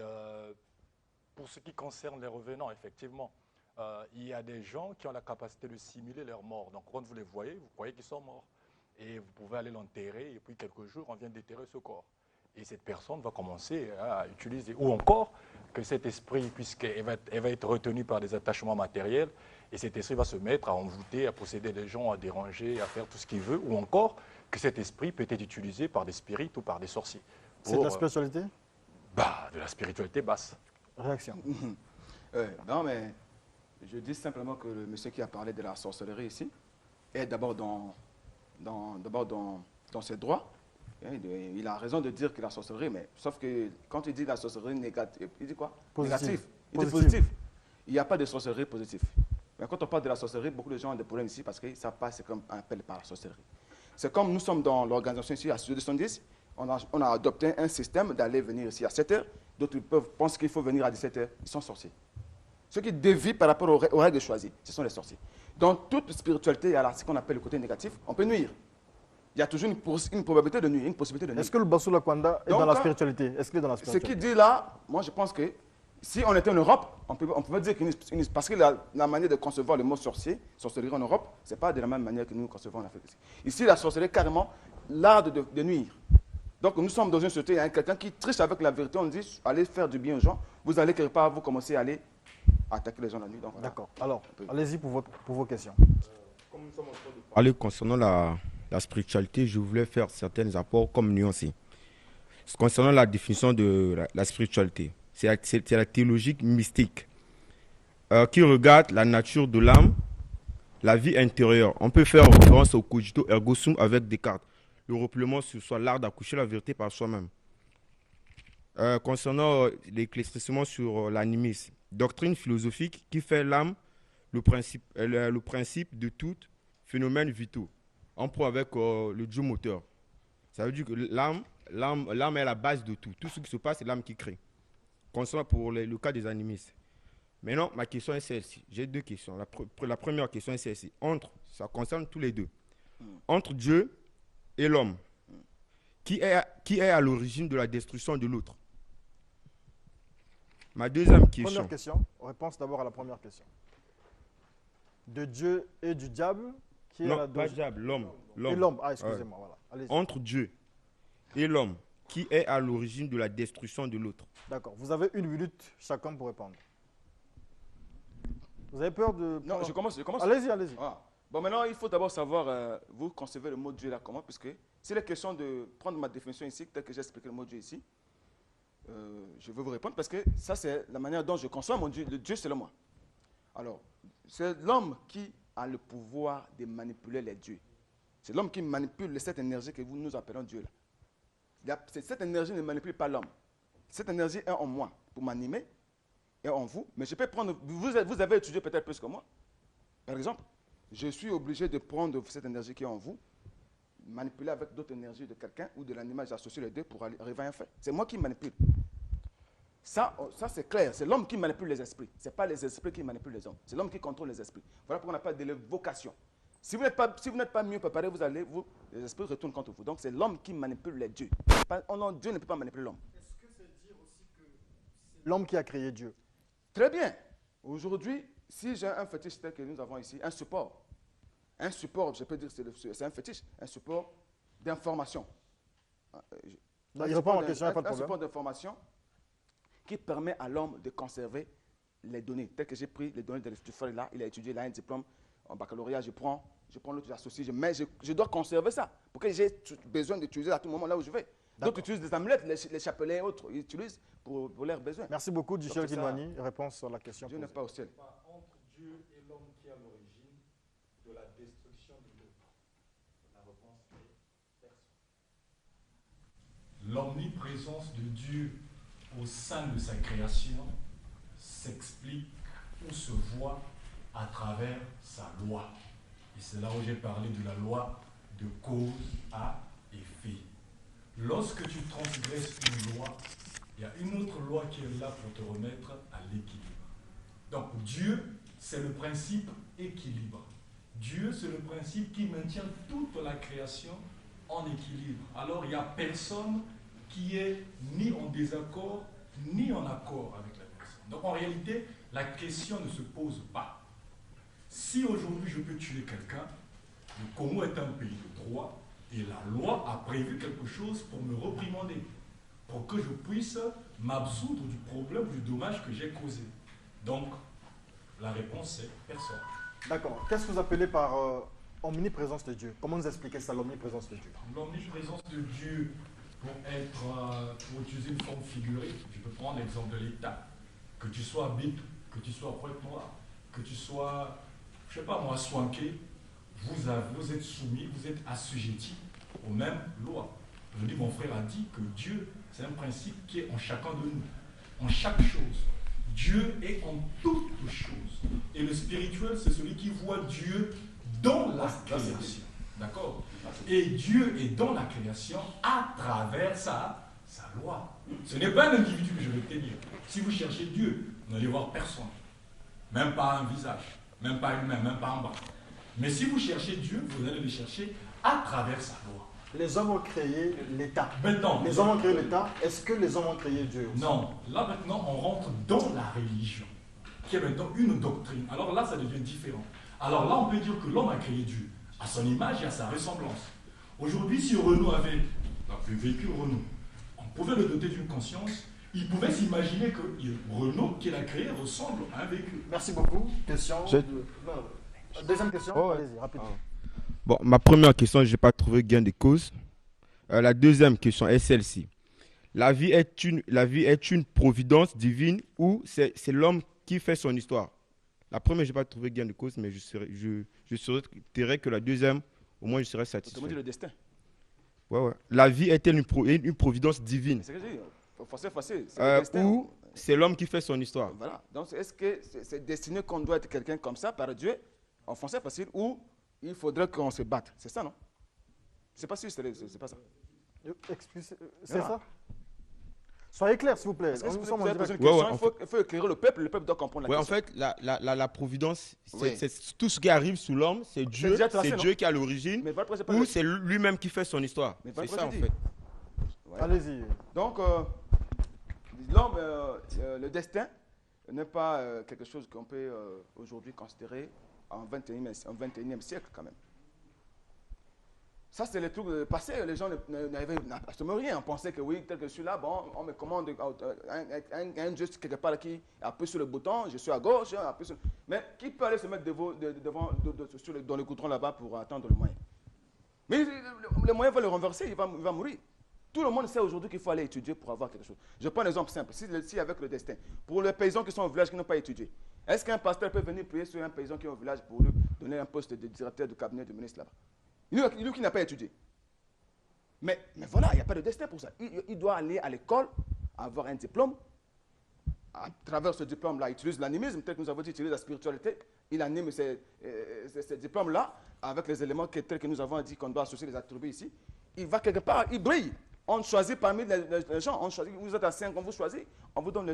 pour ce qui concerne les revenants, effectivement, il y a des gens qui ont la capacité de simuler leur mort. Donc quand vous les voyez, vous croyez qu'ils sont morts. Et vous pouvez aller l'enterrer et puis quelques jours, on vient déterrer ce corps. Et cette personne va commencer à utiliser, ou encore que cet esprit, puisqu'elle va être retenue par des attachements matériels, et cet esprit va se mettre à envoûter, à posséder des gens, à déranger, à faire tout ce qu'il veut, ou encore que cet esprit peut être utilisé par des spirites ou par des sorciers. C'est de la spiritualité? De la spiritualité basse. Réaction. Non, mais je dis simplement que le monsieur qui a parlé de la sorcellerie ici, est d'abord dans ses droits. Il a raison de dire que la sorcellerie, mais sauf que quand il dit la sorcellerie négative, il dit quoi? Négatif. Il dit positif. Il n'y a pas de sorcellerie positive. Mais quand on parle de la sorcellerie, beaucoup de gens ont des problèmes ici parce qu'ils ne savent pas ce qu'on appelle par la sorcellerie. C'est comme nous sommes dans l'organisation ici à Studio 210, on a adopté un système d'aller venir ici à 7h, d'autres pensent qu'il faut venir à 17h, ils sont sorciers. Ceux qui dévient par rapport aux règles choisies, ce sont les sorciers. Dans toute spiritualité, il y a ce qu'on appelle le côté négatif, on peut nuire. Il y a toujours une probabilité de nuire, une possibilité de nuire. Est-ce que le Bassoula Kwanda est dans la spiritualité? Est-ce qu'il est dans la Ce spiritualité? qu'il dit là, moi je pense que si on était en Europe, on peut dire parce que la manière de concevoir le mot sorcellerie en Europe, ce n'est pas de la même manière que nous concevons en Afrique. Ici, la sorcellerie est carrément l'art de nuire. Donc nous sommes dans une société, il y a quelqu'un qui triche avec la vérité, on dit allez faire du bien aux gens, vous allez quelque part, vous commencez à aller attaquer les gens la nuit. Voilà. D'accord. Alors, allez-y pour vos questions. Parler concernant la spiritualité, je voulais faire certains apports comme nuancés. Concernant la définition de la spiritualité, c'est la théologie mystique qui regarde la nature de l'âme, la vie intérieure. On peut faire référence au cogito ergo sum avec Descartes, le repliement sur soi, l'art d'accoucher la vérité par soi-même. Concernant l'éclaircissement sur l'animisme, doctrine philosophique qui fait l'âme le principe de tout phénomène vitaux. On prend avec le Dieu moteur. Ça veut dire que l'âme est la base de tout. Tout ce qui se passe, c'est l'âme qui crée. Concernant pour le cas des animistes. Maintenant, ma question est celle-ci. J'ai deux questions. La première question est celle-ci. Ça concerne tous les deux. Entre Dieu et l'homme, qui est à l'origine de la destruction de l'autre? Ma deuxième question. Première question. Réponse d'abord à la première question. De Dieu et du diable, qui non, est la pas diable, l'homme. Et l'homme. Ah, excusez-moi. Voilà. Allez-y. Entre Dieu et l'homme, qui est à l'origine de la destruction de l'autre? D'accord. Vous avez 1 minute chacun pour répondre. Vous avez peur de... Non, je commence. Allez-y, allez-y. Ah. Bon, maintenant, il faut d'abord savoir, vous concevez le mot Dieu là comment, puisque s'il est question de prendre ma définition ici, tel que j'ai expliqué le mot Dieu ici, je veux vous répondre parce que ça, c'est la manière dont je conçois mon Dieu. Le Dieu, c'est le moi. Alors, c'est l'homme qui a le pouvoir de manipuler les dieux. C'est l'homme qui manipule cette énergie que nous appelons Dieu là. Cette énergie ne manipule pas l'homme. Cette énergie est en moi pour m'animer et en vous. Mais je peux prendre... Vous avez étudié peut-être plus que moi. Par exemple, je suis obligé de prendre cette énergie qui est en vous, manipuler avec d'autres énergies de quelqu'un ou de l'animal, j'associe les deux pour arriver à un fait. C'est moi qui manipule. Ça c'est clair. C'est l'homme qui manipule les esprits. Ce n'est pas les esprits qui manipulent les hommes. C'est l'homme qui contrôle les esprits. Voilà pourquoi on appelle de l'évocation. Si vous n'êtes pas mieux préparé, les esprits retournent contre vous. Donc c'est l'homme qui manipule les dieux. Dieu ne peut pas manipuler l'homme. Est-ce que c'est dire aussi que c'est l'homme qui a créé Dieu? Très bien. Aujourd'hui, si j'ai un fétiche tel que nous avons ici, un support, je peux dire c'est un fétiche, un support d'information. Il répond à ma question, il n'y a pas de Un problème. support d'information qui permet à l'homme de conserver les données. Tel que j'ai pris les données du frère là, il a étudié, il a un diplôme en baccalauréat, je prends l'autre, j'associe, mais je dois conserver ça pour que j'ai besoin d'utiliser à tout moment là où je vais. D'autres utilisent des amulettes, les chapelets et autres, ils utilisent pour leurs besoins. Merci beaucoup, Djichel Kinwani. Réponse sur la question. Dieu n'est pas au ciel. Entre Dieu et l'homme qui est à l'origine de la destruction de l'autre. La réponse est personne. L'omniprésence de Dieu au sein de sa création s'explique ou se voit à travers sa loi. Et c'est là où j'ai parlé de la loi de cause à effet. Lorsque tu transgresses une loi, il y a une autre loi qui est là pour te remettre à l'équilibre. Donc Dieu, c'est le principe équilibre. Dieu, c'est le principe qui maintient toute la création en équilibre. Alors il n'y a personne qui est ni en désaccord, ni en accord avec la personne. Donc en réalité, la question ne se pose pas. Si aujourd'hui je peux tuer quelqu'un, le Congo est un pays de droit, et la loi a prévu quelque chose pour me réprimander, pour que je puisse m'absoudre du problème, du dommage que j'ai causé. Donc, la réponse est personne. D'accord. Qu'est-ce que vous appelez par omniprésence de Dieu? Comment vous expliquez ça, l'omniprésence de Dieu? L'omniprésence de Dieu, pour utiliser une forme figurée, je peux prendre l'exemple de l'État. Que tu sois bip, que tu sois poète noir, que tu sois, je ne sais pas moi, swanké, vous vous êtes soumis, vous êtes assujettis aux mêmes lois. Aujourd'hui, mon frère a dit que Dieu, c'est un principe qui est en chacun de nous, en chaque chose. Dieu est en toutes choses. Et le spirituel, c'est celui qui voit Dieu dans la création. D'accord? Et Dieu est dans la création à travers sa loi. Ce n'est pas un individu que je vais tenir. Si vous cherchez Dieu, vous n'allez voir personne. Même pas un visage, même pas une main, même pas un bras. Mais si vous cherchez Dieu, vous allez le chercher à travers sa loi. Les hommes ont créé l'État. Maintenant, les hommes ont créé l'État. Est-ce que les hommes ont créé Dieu aussi? Non. Là maintenant, on rentre dans la religion, qui est maintenant une doctrine. Alors là, ça devient différent. Alors là, on peut dire que l'homme a créé Dieu à son image et à sa ressemblance. Aujourd'hui, si Renaud avait le véhicule Renault, on pouvait le doter d'une conscience. Il pouvait s'imaginer que Renault qu'il a créé ressemble à un véhicule. Merci beaucoup. Question. Deuxième question. Oh, allez-y, rapidement. Bon, ma première question, je n'ai pas trouvé gain de cause. La deuxième question est celle-ci. La vie est une providence divine ou c'est l'homme qui fait son histoire? La première, je n'ai pas trouvé gain de cause, mais je souhaiterais que la deuxième, au moins, je serais satisfait. Autrement dit, le destin. Ouais. La vie est-elle une providence divine? C'est ce que je dis. Facile. Ou c'est l'homme qui fait son histoire? Voilà. Donc, est-ce que c'est destiné qu'on doit être quelqu'un comme ça par Dieu, en français facile, ou il faudrait qu'on se batte? C'est ça, non? C'est pas sûr, c'est pas ça. C'est ça? Soyez clair, s'il vous plaît. Il faut éclairer le peuple doit comprendre la question. En fait, la providence, c'est tout ce qui arrive sous l'homme, c'est Dieu, Dieu qui est à l'origine, ou c'est lui-même qui fait son histoire. C'est ça, en fait. Ouais. Allez-y. Donc, l'homme, le destin n'est pas quelque chose qu'on peut aujourd'hui considérer en 21e siècle quand même. Ça, c'est les trucs passés. Les gens n'avaient absolument rien. On pensait que oui, tel que je suis là, bon, on me commande un Dieu quelque part qui appuie sur le bouton, je suis à gauche, appuie sur... Mais qui peut aller se mettre dans le goudron là-bas pour attendre le moyen? Mais le moyen va le renverser, il va mourir. Tout le monde sait aujourd'hui qu'il faut aller étudier pour avoir quelque chose. Je prends un exemple simple. Si avec le destin, pour les paysans qui sont au village qui n'ont pas étudié, est-ce qu'un pasteur peut venir prier sur un paysan qui est au village pour lui donner un poste de directeur du cabinet du ministre là-bas? Lui qui n'a pas étudié. Mais voilà, il n'y a pas de destin pour ça. Il doit aller à l'école, avoir un diplôme. À travers ce diplôme-là, il utilise l'animisme, tel que nous avons dit, il utilise la spiritualité. Il anime ces diplômes-là avec les éléments tels que nous avons dit qu'on doit associer les attributs ici. Il va quelque part, il brille. On choisit parmi les gens, vous êtes à 5, on vous choisit, on vous donne,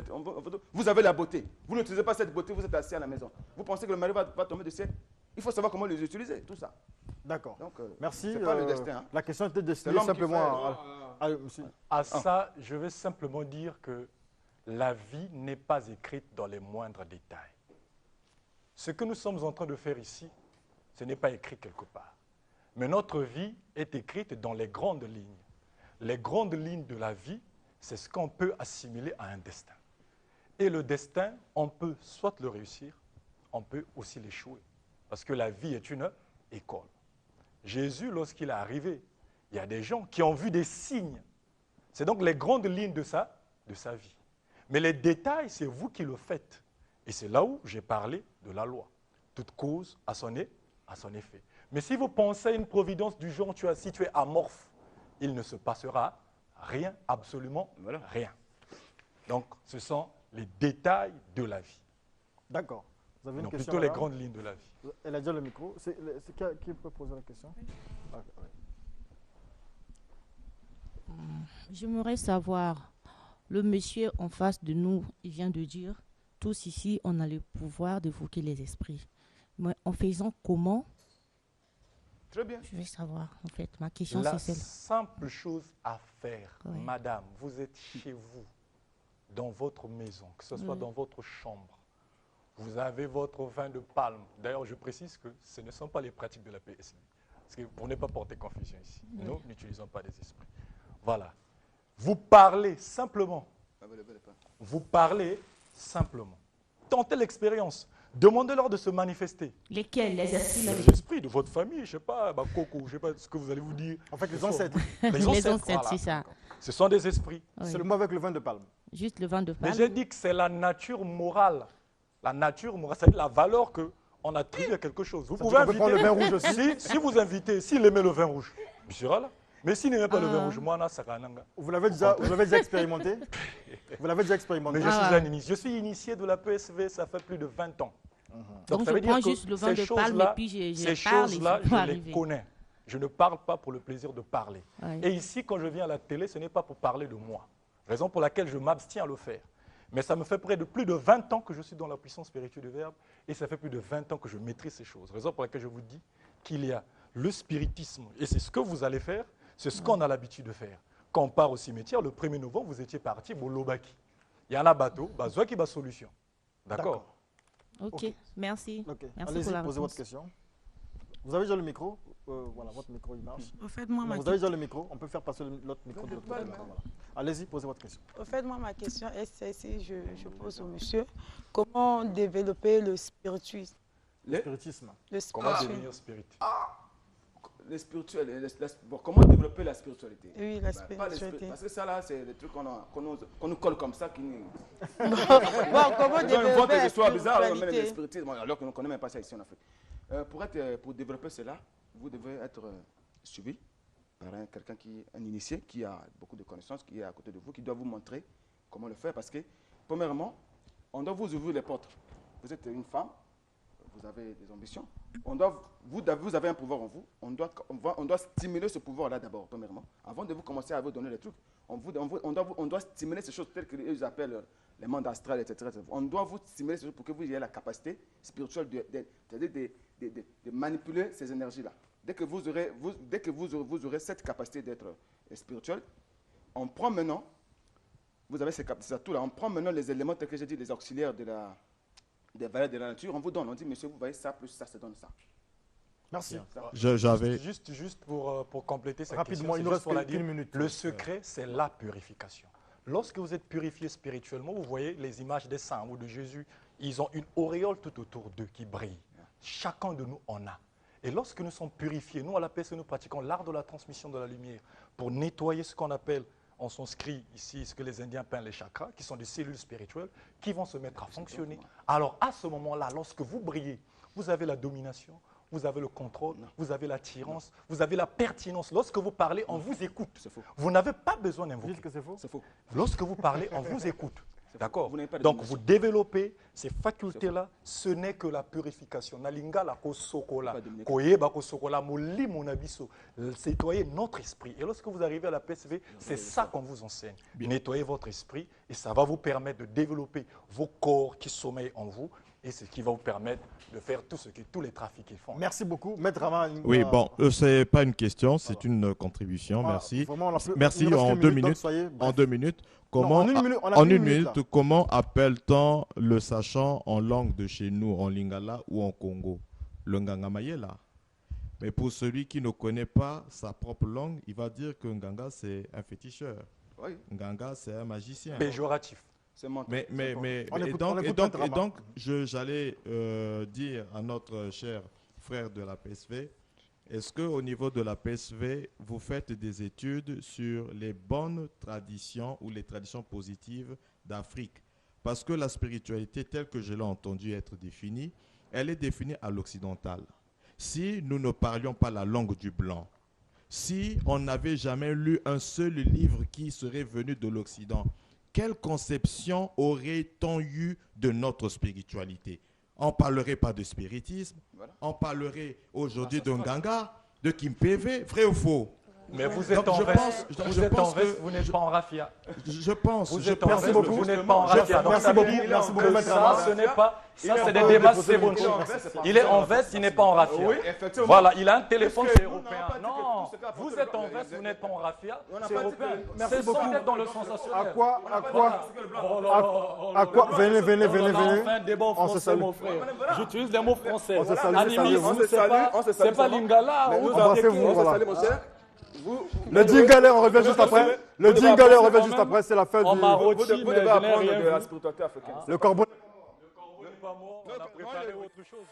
vous avez la beauté. Vous n'utilisez pas cette beauté, vous êtes assis à la maison. Vous pensez que le mari va tomber du ciel? Il faut savoir comment les utiliser, tout ça. D'accord. Donc, merci. C'est pas le destin. La question était destinée simplement à ça. Je veux simplement dire que la vie n'est pas écrite dans les moindres détails. Ce que nous sommes en train de faire ici, ce n'est pas écrit quelque part. Mais notre vie est écrite dans les grandes lignes. Les grandes lignes de la vie, c'est ce qu'on peut assimiler à un destin. Et le destin, on peut soit le réussir, on peut aussi l'échouer. Parce que la vie est une école. Jésus, lorsqu'il est arrivé, il y a des gens qui ont vu des signes. C'est donc les grandes lignes de sa vie. Mais les détails, c'est vous qui le faites. Et c'est là où j'ai parlé de la loi. Toute cause a son effet. Mais si vous pensez à une providence du genre, si tu es amorphe, il ne se passera rien, absolument rien. Donc, ce sont les détails de la vie. D'accord. Vous avez une question, plutôt les grandes lignes de la vie. Elle a déjà le micro. Qui peut poser la question? J'aimerais savoir, le monsieur en face de nous, il vient de dire, tous ici, on a le pouvoir d'évoquer les esprits. Mais en faisant comment? Très bien. Je veux savoir, en fait, ma question c'est celle. La simple chose à faire, madame, vous êtes chez vous, dans votre maison, que ce soit dans votre chambre, vous avez votre vin de palme. D'ailleurs, je précise que ce ne sont pas les pratiques de la PSB. Parce que pour ne pas porter confusion ici, nous n'utilisons pas des esprits. Voilà. Vous parlez simplement. Vous parlez simplement. Tentez l'expérience. Demandez-leur de se manifester. Lesquels? Les esprits? Les esprits de votre famille, je ne sais pas, Coco, je ne sais pas ce que vous allez vous dire. En fait, les ancêtres. Les ancêtres, voilà. C'est ça. Ce sont des esprits. Oui. C'est le mot avec le vin de palme. Juste le vin de palme. Mais j'ai dit que c'est la nature morale. La nature morale, c'est-à-dire la valeur qu'on on attribue à quelque chose. Vous Ça, pouvez tu peux prendre le vin rouge aussi. Si vous invitez, s'il aimait le vin rouge, il sera là. Mais s'il n'aimait pas le vin rouge, moi, ça sera nanga. Vous l'avez déjà expérimenté? Vous l'avez déjà expérimenté? Mais je suis un initié. Je suis initié de la PSV, ça fait plus de 20 ans. Donc ça je veut dire prends que juste le vin ces de palme et choses-là- puis Ces je parle. choses-là, et ça peut je les arriver. connais. Je ne parle pas pour le plaisir de parler. Ouais. Et ici, quand je viens à la télé, ce n'est pas pour parler de moi. Raison pour laquelle je m'abstiens à le faire. Mais ça me fait près de plus de 20 ans que je suis dans la puissance spirituelle du Verbe. Et ça fait plus de 20 ans que je maîtrise ces choses. Raison pour laquelle je vous dis qu'il y a le spiritisme. Et c'est ce que vous allez faire. C'est ce qu'on a l'habitude de faire. Quand on part au cimetière, le 1er novembre, vous étiez parti pour Lobaki. Il y a un bateau, Zoa qui va solution. D'accord? Ok, merci. Ok. Merci Allez-y, pour la posez votre réponse. question. Vous avez déjà le micro? Voilà, votre micro, il marche. Au fait, moi, Non, ma vous avez déjà le micro? On peut faire passer l'autre micro de l'autre côté. Voilà. Allez-y, posez votre question. Au fait, moi, ma question est celle-ci, je pose au monsieur. Comment développer le spiritisme? Le spiritisme. Le Comment spiritisme. devenir spirituel? Le spirituel, bon, comment développer la spiritualité? Oui, la Pas l'esprit, spiritualité. parce que ça là, c'est des trucs qu'on nous colle comme ça. Qui nous... Bon, comment Ils invente développer des la histoires bizarres, on met le spiritualité? spiritisme, alors qu'on ne connaît même pas ça ici en Afrique. Pour développer cela, vous devez être suivi par quelqu'un qui est un initié, qui a beaucoup de connaissances, qui est à côté de vous, qui doit vous montrer comment le faire. Parce que, premièrement, on doit vous ouvrir les portes. Vous êtes une femme, vous avez des ambitions. Vous avez un pouvoir en vous. On doit stimuler ce pouvoir-là d'abord, premièrement. Avant de vous commencer à vous donner les trucs, on doit stimuler ces choses telles qu'ils appellent les mondes astrales, etc. On doit vous stimuler ces choses pour que vous ayez la capacité spirituelle de manipuler ces énergies-là. Dès que vous aurez cette capacité d'être spirituel, on prend maintenant, vous avez ces atouts-là, on prend maintenant les éléments tels que j'ai dit, les auxiliaires des valeurs de la nature, on vous donne, on dit, monsieur, vous voyez ça, plus ça, ça donne ça. Merci. J'avais... Juste pour compléter cette Rapidement, question, il nous c'est juste reste pour la qu'une dire, minute. le secret, c'est la purification. Lorsque vous êtes purifié spirituellement, vous voyez les images des saints ou de Jésus, ils ont une auréole tout autour d'eux qui brille. Chacun de nous en a. Et lorsque nous sommes purifiés, nous à la PSV, nous pratiquons l'art de la transmission de la lumière pour nettoyer ce qu'on appelle, on s'inscrit ici, ce que les Indiens appellent les chakras, qui sont des cellules spirituelles, qui vont se mettre à fonctionner. Alors à ce moment-là, lorsque vous brillez, vous avez la domination, vous avez le contrôle, vous avez l'attirance, vous avez la pertinence. Lorsque vous parlez, on vous écoute. Vous n'avez pas besoin d'invoquer. Vous dites que c'est faux? C'est faux. Lorsque vous parlez, on vous écoute. D'accord? Vous n'avez pas de Donc domination. vous développez ces facultés-là, ce n'est que la purification. Nalinga la ko sokola, Pas dominer. koyeba ko sokola, moli mon abisso, nettoyer notre esprit. Et lorsque vous arrivez à la PSV, c'est ça qu'on vous enseigne. Nettoyer votre esprit et ça va vous permettre de développer vos corps qui sommeillent en vous et ce qui va vous permettre de faire tout ce que tous les trafiqués font. Merci beaucoup. Maître Raman. Oui, bon, c'est pas une question, c'est une contribution. Voilà, Merci. vraiment, on a plus- Merci. il nous reste En qu'une 2 minute, donc minutes. soyez bref. En 2 minutes. Non, Comment, en une minute, on a en une une minute, minute, là. comment appelle-t-on le sachant en langue de chez nous, en lingala ou en Congo? Le Nganga-Mayela. Mais pour celui qui ne connaît pas sa propre langue, il va dire que Nganga, c'est un féticheur. Oui, Nganga, c'est un magicien. Péjoratif. c'est mental. On Et écoute- donc, on écoute et donc, Maître et Raman. donc, j'allais dire à notre cher frère de la PSV, est-ce qu'au niveau de la PSV, vous faites des études sur les bonnes traditions ou les traditions positives d'Afrique? Parce que la spiritualité, telle que je l'ai entendu être définie, elle est définie à l'occidental. Si nous ne parlions pas la langue du blanc, si on n'avait jamais lu un seul livre qui serait venu de l'Occident, quelle conception aurait-on eu de notre spiritualité? On ne parlerait pas de spiritisme, Voilà. on parlerait aujourd'hui de Nganga, de Kimpévé, vrai ou faux? Mais vous êtes Donc, en je veste, pense- vous je êtes en pense que- veste, vous n'êtes pas en raffia. Je pense. Vous je êtes en pense- veste, beaucoup. vous n'êtes pas en Merci raffia. Donc beaucoup, ça veut merci dire beaucoup, que Maître ça, Raman. ce n'est pas, ça a c'est des pas débats déposé c'est bon. beaucoup. Il est en veste, il n'est pas en raffia. Oui, effectivement. Voilà, il a un téléphone, Parce que c'est nous européen. n'avons pas dit que Non, tout ce qu'a vous apporté êtes en le blanc, veste, vous n'êtes pas en raffia, On n'a c'est pas dit européen. que- Merci C'est sans beaucoup. être dans le À sensationnel. quoi, Oh à quoi, venez, venez, venez, On a venez. enfin un débat en On se français, salue. mon frère. J'utilise des mots français. On se salue, Animisme, on se c'est salue, pas- on se c'est salue, pas ça va. Lingala. Mais ou nous, Embrassez-vous, Abdeki. voilà. Salut, mon cher. Le jingle, on revient juste après. Le jingle, on revient juste après. C'est la fin En du. Maroti, Vous mais devez je n'ai apprendre rien de vu. la spiritualité africaine. Le corbeau. Le corbeau n'est pas mort, on a préparé autre chose.